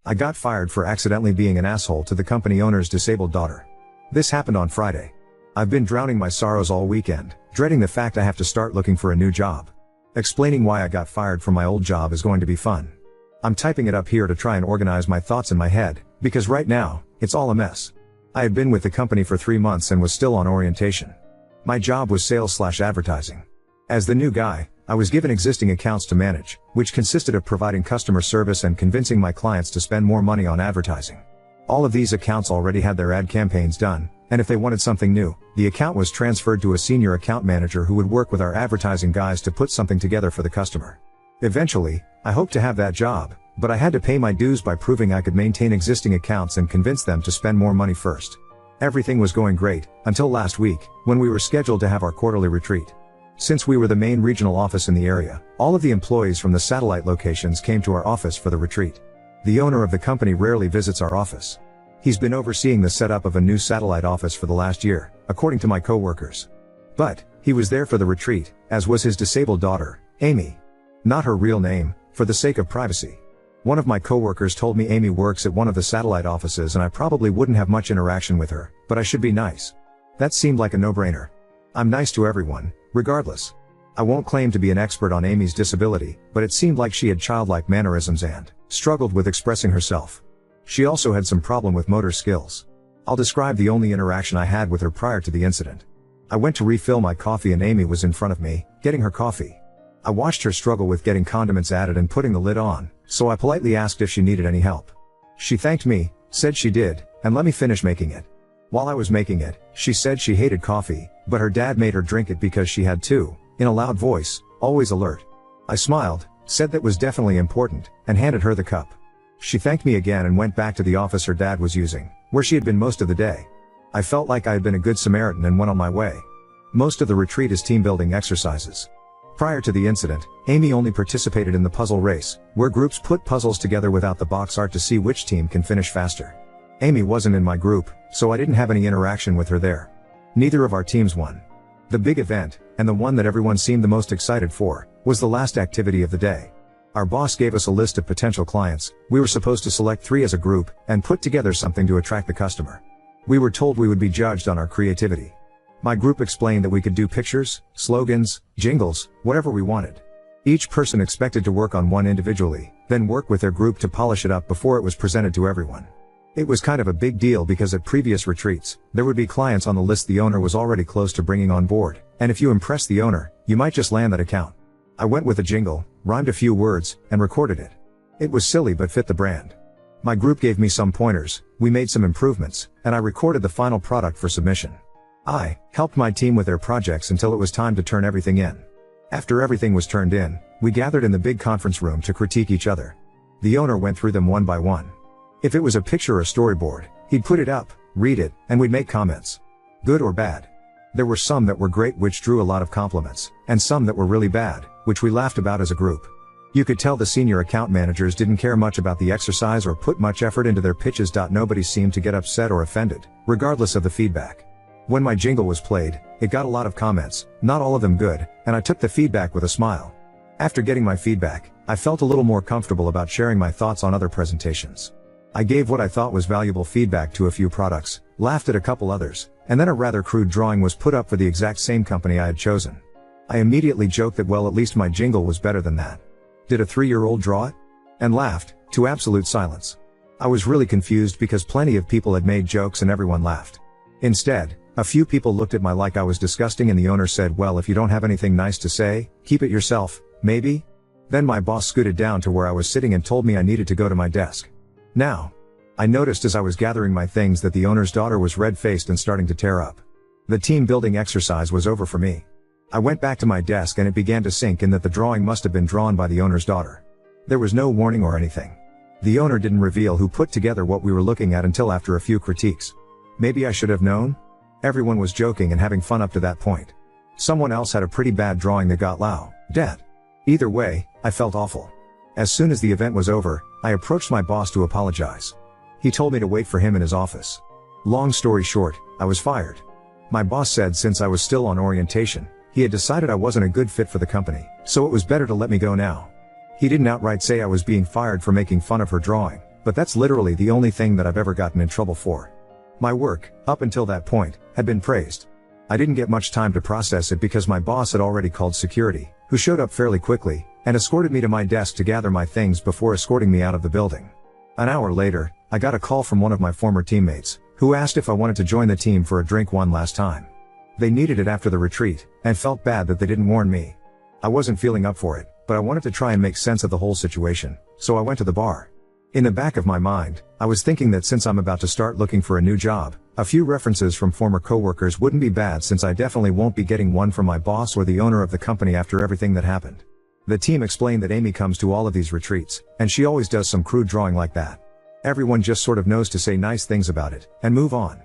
I got fired for accidentally being an asshole to the company owner's disabled daughter. This happened on Friday. I've been drowning my sorrows all weekend, dreading the fact I have to start looking for a new job. Explaining why I got fired from my old job is going to be fun. I'm typing it up here to try and organize my thoughts in my head, because right now, it's all a mess. I had been with the company for 3 months and was still on orientation. My job was sales/advertising. As the new guy, I was given existing accounts to manage, which consisted of providing customer service and convincing my clients to spend more money on advertising. All of these accounts already had their ad campaigns done, and if they wanted something new, the account was transferred to a senior account manager who would work with our advertising guys to put something together for the customer. Eventually, I hoped to have that job, but I had to pay my dues by proving I could maintain existing accounts and convince them to spend more money first. Everything was going great, until last week, when we were scheduled to have our quarterly retreat. Since we were the main regional office in the area, all of the employees from the satellite locations came to our office for the retreat. The owner of the company rarely visits our office. He's been overseeing the setup of a new satellite office for the last year, according to my coworkers. But, he was there for the retreat, as was his disabled daughter, Amy. Not her real name, for the sake of privacy. One of my coworkers told me Amy works at one of the satellite offices and I probably wouldn't have much interaction with her, but I should be nice. That seemed like a no-brainer. I'm nice to everyone, regardless. I won't claim to be an expert on Amy's disability, but it seemed like she had childlike mannerisms and struggled with expressing herself. She also had some problem with motor skills. I'll describe the only interaction I had with her prior to the incident. I went to refill my coffee and Amy was in front of me, getting her coffee. I watched her struggle with getting condiments added and putting the lid on, so I politely asked if she needed any help. She thanked me, said she did, and let me finish making it. While I was making it, she said she hated coffee, but her dad made her drink it because she had to, in a loud voice, always alert. I smiled, said that was definitely important, and handed her the cup. She thanked me again and went back to the office her dad was using, where she had been most of the day. I felt like I had been a good Samaritan and went on my way. Most of the retreat is team building exercises. Prior to the incident, Amy only participated in the puzzle race, where groups put puzzles together without the box art to see which team can finish faster. Amy wasn't in my group, so I didn't have any interaction with her there. Neither of our teams won. The big event, and the one that everyone seemed the most excited for, was the last activity of the day. Our boss gave us a list of potential clients. We were supposed to select 3 as a group, and put together something to attract the customer. We were told we would be judged on our creativity. My group explained that we could do pictures, slogans, jingles, whatever we wanted. Each person expected to work on one individually, then work with their group to polish it up before it was presented to everyone. It was kind of a big deal because at previous retreats, there would be clients on the list the owner was already close to bringing on board, and if you impressed the owner, you might just land that account. I went with a jingle, rhymed a few words, and recorded it. It was silly but fit the brand. My group gave me some pointers, we made some improvements, and I recorded the final product for submission. I helped my team with their projects until it was time to turn everything in. After everything was turned in, we gathered in the big conference room to critique each other. The owner went through them one by one. If it was a picture or storyboard, he'd put it up, read it, and we'd make comments. Good or bad. There were some that were great which drew a lot of compliments, and some that were really bad, which we laughed about as a group. You could tell the senior account managers didn't care much about the exercise or put much effort into their pitches. Nobody seemed to get upset or offended, regardless of the feedback. When my jingle was played, it got a lot of comments, not all of them good, and I took the feedback with a smile. After getting my feedback, I felt a little more comfortable about sharing my thoughts on other presentations. I gave what I thought was valuable feedback to a few products, laughed at a couple others, and then a rather crude drawing was put up for the exact same company I had chosen. I immediately joked that well, at least my jingle was better than that. Did a 3-year-old draw it? And laughed, to absolute silence. I was really confused because plenty of people had made jokes and everyone laughed. Instead, a few people looked at me like I was disgusting and the owner said, well, if you don't have anything nice to say, keep it yourself, maybe? Then my boss scooted down to where I was sitting and told me I needed to go to my desk. Now, I noticed as I was gathering my things that the owner's daughter was red-faced and starting to tear up. The team building exercise was over for me. I went back to my desk and it began to sink in that the drawing must have been drawn by the owner's daughter. There was no warning or anything. The owner didn't reveal who put together what we were looking at until after a few critiques. Maybe I should have known? Everyone was joking and having fun up to that point. Someone else had a pretty bad drawing that got dead. Either way, I felt awful. As soon as the event was over, I approached my boss to apologize. He told me to wait for him in his office. Long story short, I was fired. My boss said since I was still on orientation, he had decided I wasn't a good fit for the company, so it was better to let me go now. He didn't outright say I was being fired for making fun of her drawing, but that's literally the only thing that I've ever gotten in trouble for. My work, up until that point, had been praised. I didn't get much time to process it because my boss had already called security, who showed up fairly quickly, and escorted me to my desk to gather my things before escorting me out of the building. An hour later, I got a call from one of my former teammates, who asked if I wanted to join the team for a drink one last time. They needed it after the retreat, and felt bad that they didn't warn me. I wasn't feeling up for it, but I wanted to try and make sense of the whole situation, so I went to the bar. In the back of my mind, I was thinking that since I'm about to start looking for a new job, a few references from former coworkers wouldn't be bad, since I definitely won't be getting one from my boss or the owner of the company after everything that happened. The team explained that Amy comes to all of these retreats, and she always does some crude drawing like that. Everyone just sort of knows to say nice things about it, and move on.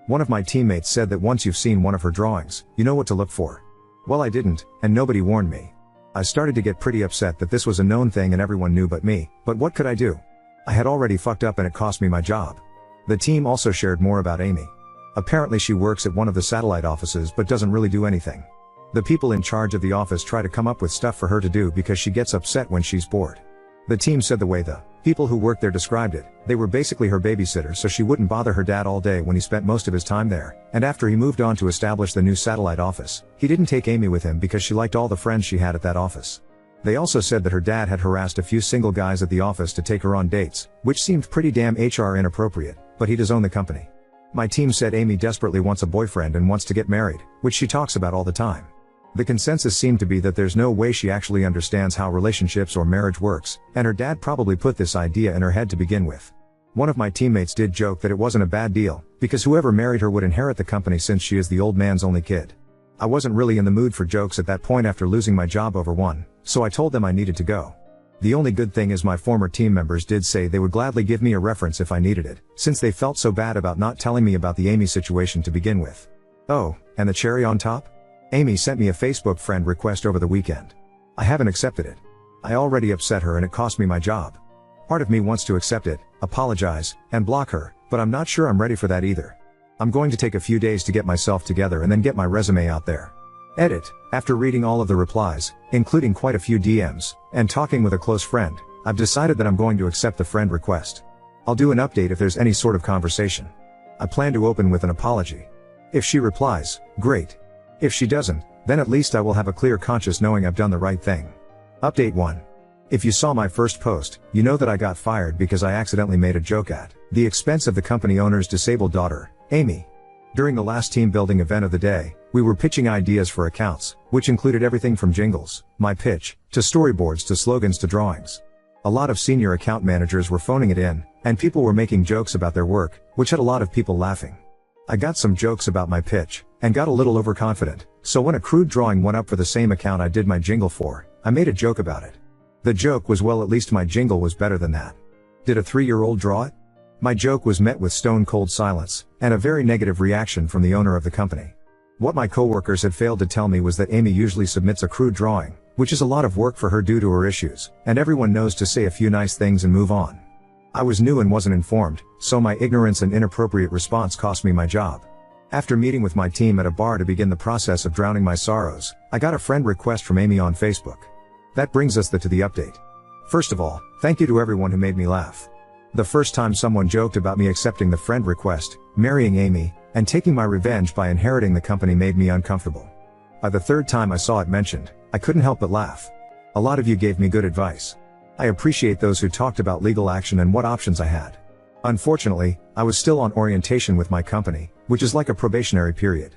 One of my teammates said that once you've seen one of her drawings, you know what to look for. Well, I didn't, and nobody warned me. I started to get pretty upset that this was a known thing and everyone knew but me, but what could I do? I had already fucked up and it cost me my job. The team also shared more about Amy. Apparently she works at one of the satellite offices but doesn't really do anything. The people in charge of the office try to come up with stuff for her to do because she gets upset when she's bored. The team said the way the people who worked there described it, they were basically her babysitters so she wouldn't bother her dad all day when he spent most of his time there, and after he moved on to establish the new satellite office, he didn't take Amy with him because she liked all the friends she had at that office. They also said that her dad had harassed a few single guys at the office to take her on dates, which seemed pretty damn HR inappropriate, but he does own the company. My team said Amy desperately wants a boyfriend and wants to get married, which she talks about all the time. The consensus seemed to be that there's no way she actually understands how relationships or marriage works, and her dad probably put this idea in her head to begin with. One of my teammates did joke that it wasn't a bad deal, because whoever married her would inherit the company since she is the old man's only kid. I wasn't really in the mood for jokes at that point after losing my job over one, so I told them I needed to go. The only good thing is my former team members did say they would gladly give me a reference if I needed it, since they felt so bad about not telling me about the Amy situation to begin with. Oh, and the cherry on top? Amy sent me a Facebook friend request over the weekend. I haven't accepted it. I already upset her and it cost me my job. Part of me wants to accept it, apologize, and block her, but I'm not sure I'm ready for that either. I'm going to take a few days to get myself together and then get my resume out there. Edit. After reading all of the replies, including quite a few DMs, and talking with a close friend, I've decided that I'm going to accept the friend request. I'll do an update if there's any sort of conversation. I plan to open with an apology. If she replies, great. If she doesn't, then at least I will have a clear conscience knowing I've done the right thing. Update 1. If you saw my first post, you know that I got fired because I accidentally made a joke at the expense of the company owner's disabled daughter, Amy. During the last team building event of the day, we were pitching ideas for accounts, which included everything from jingles, my pitch, to storyboards to slogans to drawings. A lot of senior account managers were phoning it in, and people were making jokes about their work, which had a lot of people laughing. I got some jokes about my pitch, and got a little overconfident, so when a crude drawing went up for the same account I did my jingle for, I made a joke about it. The joke was, well, at least my jingle was better than that. Did a 3-year-old draw it? My joke was met with stone cold silence, and a very negative reaction from the owner of the company. What my coworkers had failed to tell me was that Amy usually submits a crude drawing, which is a lot of work for her due to her issues, and everyone knows to say a few nice things and move on. I was new and wasn't informed, so my ignorance and inappropriate response cost me my job. After meeting with my team at a bar to begin the process of drowning my sorrows, I got a friend request from Amy on Facebook. That brings us to the update. First of all, thank you to everyone who made me laugh. The first time someone joked about me accepting the friend request, marrying Amy, and taking my revenge by inheriting the company made me uncomfortable. By the third time I saw it mentioned, I couldn't help but laugh. A lot of you gave me good advice. I appreciate those who talked about legal action and what options I had. Unfortunately, I was still on orientation with my company, which is like a probationary period.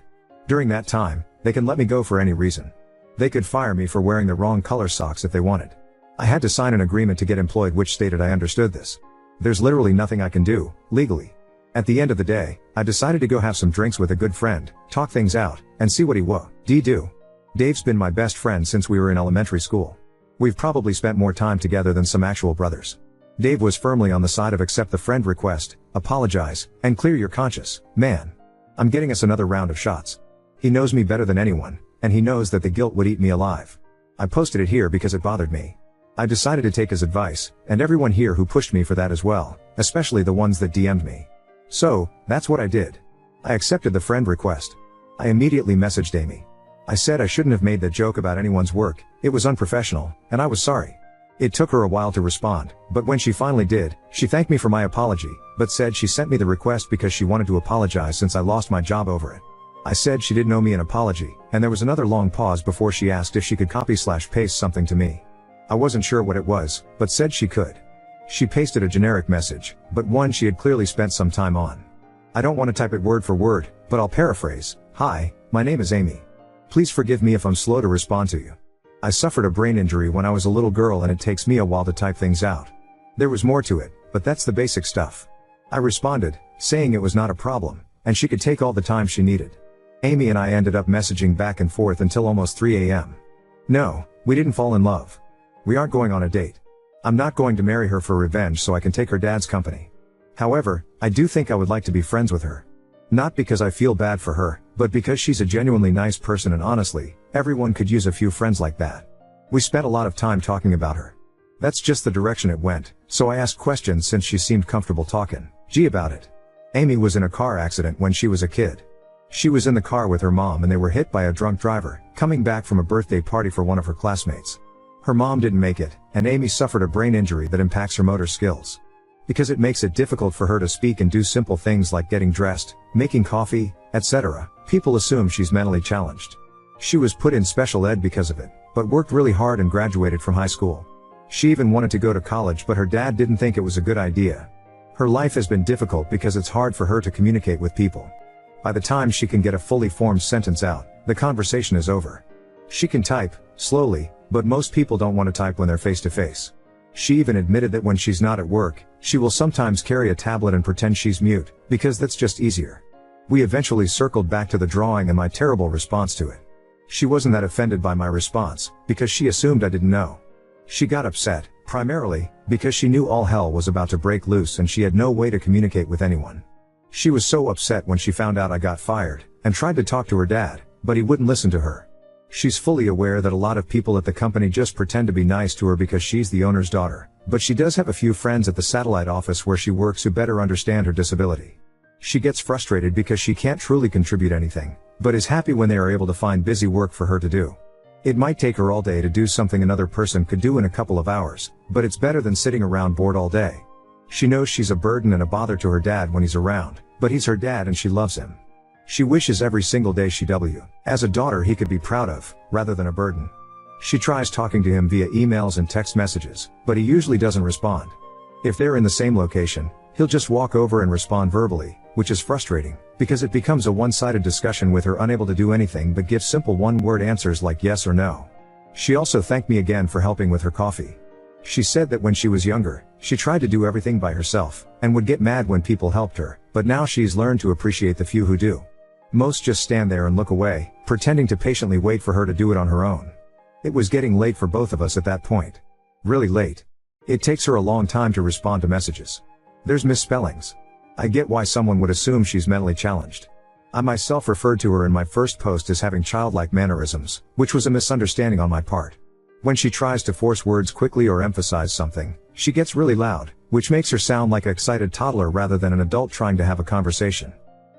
During that time, they can let me go for any reason. They could fire me for wearing the wrong color socks if they wanted. I had to sign an agreement to get employed which stated I understood this. There's literally nothing I can do, legally. At the end of the day, I decided to go have some drinks with a good friend, talk things out, and see what he would do. Dave's been my best friend since we were in elementary school. We've probably spent more time together than some actual brothers. Dave was firmly on the side of accept the friend request, apologize, and clear your conscience, man. I'm getting us another round of shots. He knows me better than anyone, and he knows that the guilt would eat me alive. I posted it here because it bothered me. I decided to take his advice, and everyone here who pushed me for that as well, especially the ones that DM'd me. So, that's what I did. I accepted the friend request. I immediately messaged Amy. I said I shouldn't have made that joke about anyone's work, it was unprofessional, and I was sorry. It took her a while to respond, but when she finally did, she thanked me for my apology, but said she sent me the request because she wanted to apologize since I lost my job over it. I said she didn't owe me an apology, and there was another long pause before she asked if she could copy/paste something to me. I wasn't sure what it was, but said she could. She pasted a generic message, but one she had clearly spent some time on. I don't want to type it word for word, but I'll paraphrase. "Hi, my name is Amy. Please forgive me if I'm slow to respond to you. I suffered a brain injury when I was a little girl and it takes me a while to type things out. There was more to it, but that's the basic stuff." I responded, saying it was not a problem, and she could take all the time she needed. Amy and I ended up messaging back and forth until almost 3 a.m. No, we didn't fall in love. We aren't going on a date. I'm not going to marry her for revenge so I can take her dad's company. However, I do think I would like to be friends with her. Not because I feel bad for her, but because she's a genuinely nice person and honestly, everyone could use a few friends like that. We spent a lot of time talking about her. That's just the direction it went, so I asked questions since she seemed comfortable talking about it. Amy was in a car accident when she was a kid. She was in the car with her mom and they were hit by a drunk driver, coming back from a birthday party for one of her classmates. Her mom didn't make it, and Amy suffered a brain injury that impacts her motor skills. Because it makes it difficult for her to speak and do simple things like getting dressed, making coffee, etc., people assume she's mentally challenged. She was put in special ed because of it, but worked really hard and graduated from high school. She even wanted to go to college, but her dad didn't think it was a good idea. Her life has been difficult because it's hard for her to communicate with people. By the time she can get a fully formed sentence out, the conversation is over. She can type, slowly, but most people don't want to type when they're face to face. She even admitted that when she's not at work, she will sometimes carry a tablet and pretend she's mute, because that's just easier. We eventually circled back to the drawing and my terrible response to it. She wasn't that offended by my response, because she assumed I didn't know. She got upset, primarily, because she knew all hell was about to break loose and she had no way to communicate with anyone. She was so upset when she found out I got fired, and tried to talk to her dad, but he wouldn't listen to her. She's fully aware that a lot of people at the company just pretend to be nice to her because she's the owner's daughter, but she does have a few friends at the satellite office where she works who better understand her disability. She gets frustrated because she can't truly contribute anything, but is happy when they are able to find busy work for her to do. It might take her all day to do something another person could do in a couple of hours, but it's better than sitting around bored all day. She knows she's a burden and a bother to her dad when he's around, but he's her dad and she loves him. She wishes every single day she as a daughter he could be proud of, rather than a burden. She tries talking to him via emails and text messages, but he usually doesn't respond. If they're in the same location, he'll just walk over and respond verbally, which is frustrating, because it becomes a one-sided discussion with her unable to do anything but give simple one-word answers like yes or no. She also thanked me again for helping with her coffee. She said that when she was younger, she tried to do everything by herself, and would get mad when people helped her, but now she's learned to appreciate the few who do. Most just stand there and look away, pretending to patiently wait for her to do it on her own. It was getting late for both of us at that point. Really late. It takes her a long time to respond to messages. There's misspellings. I get why someone would assume she's mentally challenged. I myself referred to her in my first post as having childlike mannerisms, which was a misunderstanding on my part. When she tries to force words quickly or emphasize something, she gets really loud, which makes her sound like an excited toddler rather than an adult trying to have a conversation.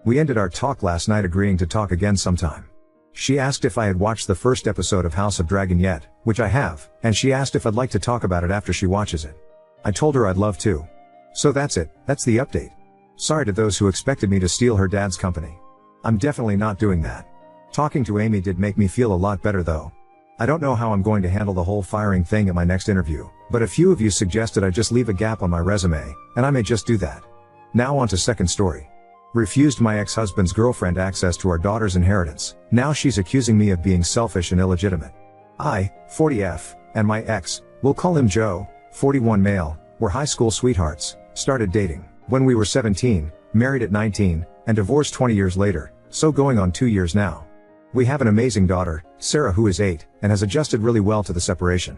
We ended our talk last night agreeing to talk again sometime. She asked if I had watched the first episode of House of Dragon yet, which I have, and she asked if I'd like to talk about it after she watches it. I told her I'd love to. So that's it, that's the update. Sorry to those who expected me to steal her dad's company. I'm definitely not doing that. Talking to Amy did make me feel a lot better though. I don't know how I'm going to handle the whole firing thing at my next interview, but a few of you suggested I just leave a gap on my resume, and I may just do that. Now on to second story. Refused my ex-husband's girlfriend access to our daughter's inheritance. Now she's accusing me of being selfish and illegitimate. I, 40F, and my ex, we'll call him Joe, 41 male, were high school sweethearts, started dating when we were 17, married at 19, and divorced 20 years later, so going on 2 years now. We have an amazing daughter, Sarah, who is 8, and has adjusted really well to the separation.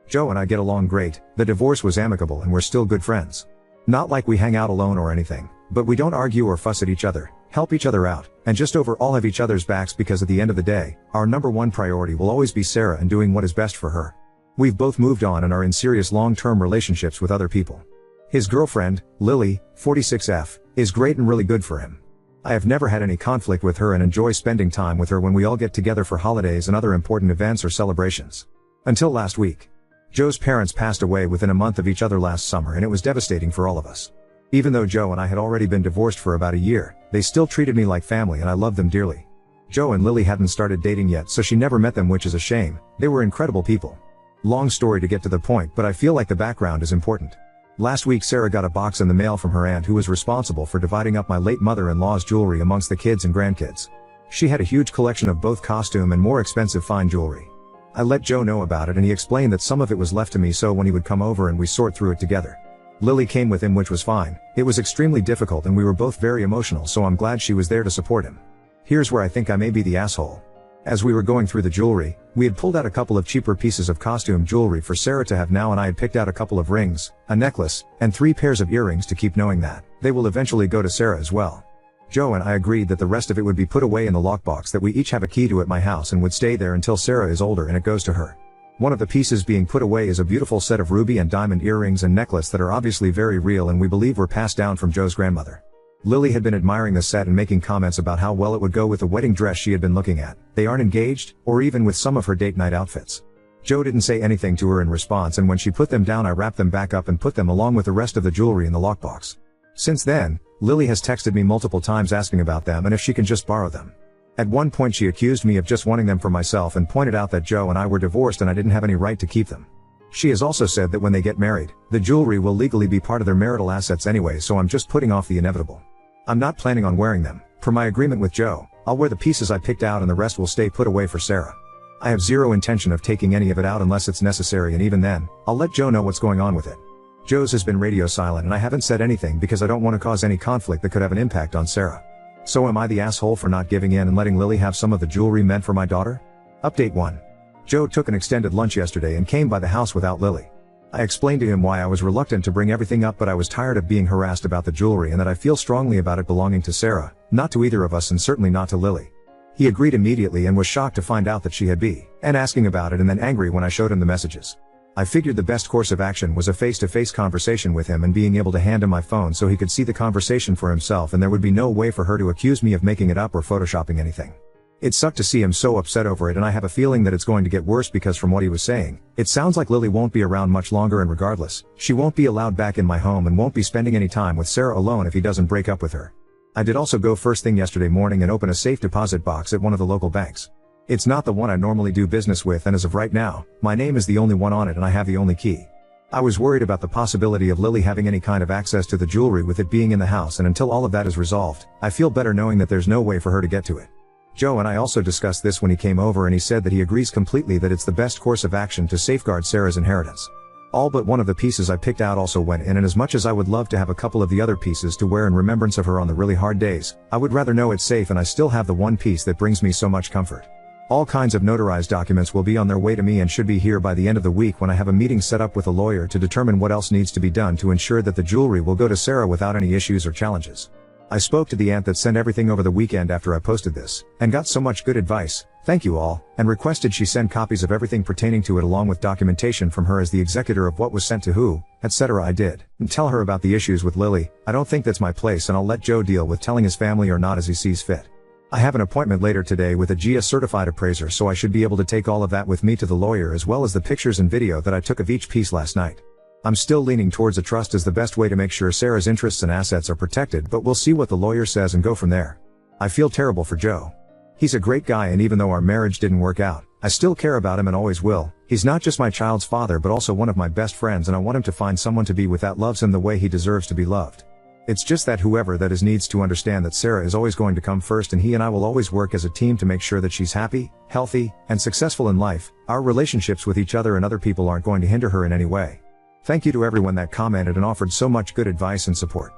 Joe and I get along great, the divorce was amicable and we're still good friends. Not like we hang out alone or anything, but we don't argue or fuss at each other, help each other out, and just overall have each other's backs because at the end of the day, our number one priority will always be Sarah and doing what is best for her. We've both moved on and are in serious long-term relationships with other people. His girlfriend, Lily, 46F, is great and really good for him. I have never had any conflict with her and enjoy spending time with her when we all get together for holidays and other important events or celebrations. Until last week. Joe's parents passed away within a month of each other last summer and it was devastating for all of us. Even though Joe and I had already been divorced for about a year, they still treated me like family and I loved them dearly. Joe and Lily hadn't started dating yet, so she never met them, which is a shame. They were incredible people. Long story to get to the point, but I feel like the background is important. Last week Sarah got a box in the mail from her aunt, who was responsible for dividing up my late mother-in-law's jewelry amongst the kids and grandkids. She had a huge collection of both costume and more expensive fine jewelry. I let Joe know about it and he explained that some of it was left to me, so when he would come over and we sort through it together. Lily came with him, which was fine. It was extremely difficult and we were both very emotional, so I'm glad she was there to support him. Here's where I think I may be the asshole. As we were going through the jewelry, we had pulled out a couple of cheaper pieces of costume jewelry for Sarah to have now, and I had picked out a couple of rings, a necklace, and 3 pairs of earrings to keep, knowing that they will eventually go to Sarah as well. Joe and I agreed that the rest of it would be put away in the lockbox that we each have a key to at my house and would stay there until Sarah is older and it goes to her. One of the pieces being put away is a beautiful set of ruby and diamond earrings and necklace that are obviously very real and we believe were passed down from Joe's grandmother. Lily had been admiring the set and making comments about how well it would go with the wedding dress she had been looking at. They aren't engaged, or even with some of her date night outfits. Joe didn't say anything to her in response, and when she put them down I wrapped them back up and put them along with the rest of the jewelry in the lockbox. Since then, Lily has texted me multiple times asking about them and if she can just borrow them. At one point she accused me of just wanting them for myself and pointed out that Joe and I were divorced and I didn't have any right to keep them. She has also said that when they get married, the jewelry will legally be part of their marital assets anyway, so I'm just putting off the inevitable. I'm not planning on wearing them. Per my agreement with Joe, I'll wear the pieces I picked out and the rest will stay put away for Sarah. I have zero intention of taking any of it out unless it's necessary, and even then, I'll let Joe know what's going on with it. Joe's has been radio silent and I haven't said anything because I don't want to cause any conflict that could have an impact on Sarah. So am I the asshole for not giving in and letting Lily have some of the jewelry meant for my daughter? Update 1. Joe took an extended lunch yesterday and came by the house without Lily. I explained to him why I was reluctant to bring everything up, but I was tired of being harassed about the jewelry and that I feel strongly about it belonging to Sarah, not to either of us and certainly not to Lily. He agreed immediately and was shocked to find out that she had been asking about it and then angry when I showed him the messages. I figured the best course of action was a face-to-face conversation with him and being able to hand him my phone so he could see the conversation for himself, and there would be no way for her to accuse me of making it up or photoshopping anything. It sucked to see him so upset over it, and I have a feeling that it's going to get worse because from what he was saying, it sounds like Lily won't be around much longer, and regardless, she won't be allowed back in my home and won't be spending any time with Sarah alone if he doesn't break up with her. I did also go first thing yesterday morning and open a safe deposit box at one of the local banks. It's not the one I normally do business with, and as of right now, my name is the only one on it and I have the only key. I was worried about the possibility of Lily having any kind of access to the jewelry with it being in the house, and until all of that is resolved, I feel better knowing that there's no way for her to get to it. Joe and I also discussed this when he came over and he said that he agrees completely that it's the best course of action to safeguard Sarah's inheritance. All but one of the pieces I picked out also went in, and as much as I would love to have a couple of the other pieces to wear in remembrance of her on the really hard days, I would rather know it's safe and I still have the one piece that brings me so much comfort. All kinds of notarized documents will be on their way to me and should be here by the end of the week when I have a meeting set up with a lawyer to determine what else needs to be done to ensure that the jewelry will go to Sarah without any issues or challenges. I spoke to the aunt that sent everything over the weekend after I posted this, and got so much good advice, thank you all, and requested she send copies of everything pertaining to it along with documentation from her as the executor of what was sent to who, etc. I did, and tell her about the issues with Lily. I don't think that's my place, and I'll let Joe deal with telling his family or not as he sees fit. I have an appointment later today with a GIA certified appraiser, so I should be able to take all of that with me to the lawyer as well as the pictures and video that I took of each piece last night. I'm still leaning towards a trust as the best way to make sure Sarah's interests and assets are protected, but we'll see what the lawyer says and go from there. I feel terrible for Joe. He's a great guy, and even though our marriage didn't work out, I still care about him and always will. He's not just my child's father but also one of my best friends, and I want him to find someone to be with that loves him the way he deserves to be loved. It's just that whoever that is needs to understand that Sarah is always going to come first, and he and I will always work as a team to make sure that she's happy, healthy, and successful in life. Our relationships with each other and other people aren't going to hinder her in any way. Thank you to everyone that commented and offered so much good advice and support.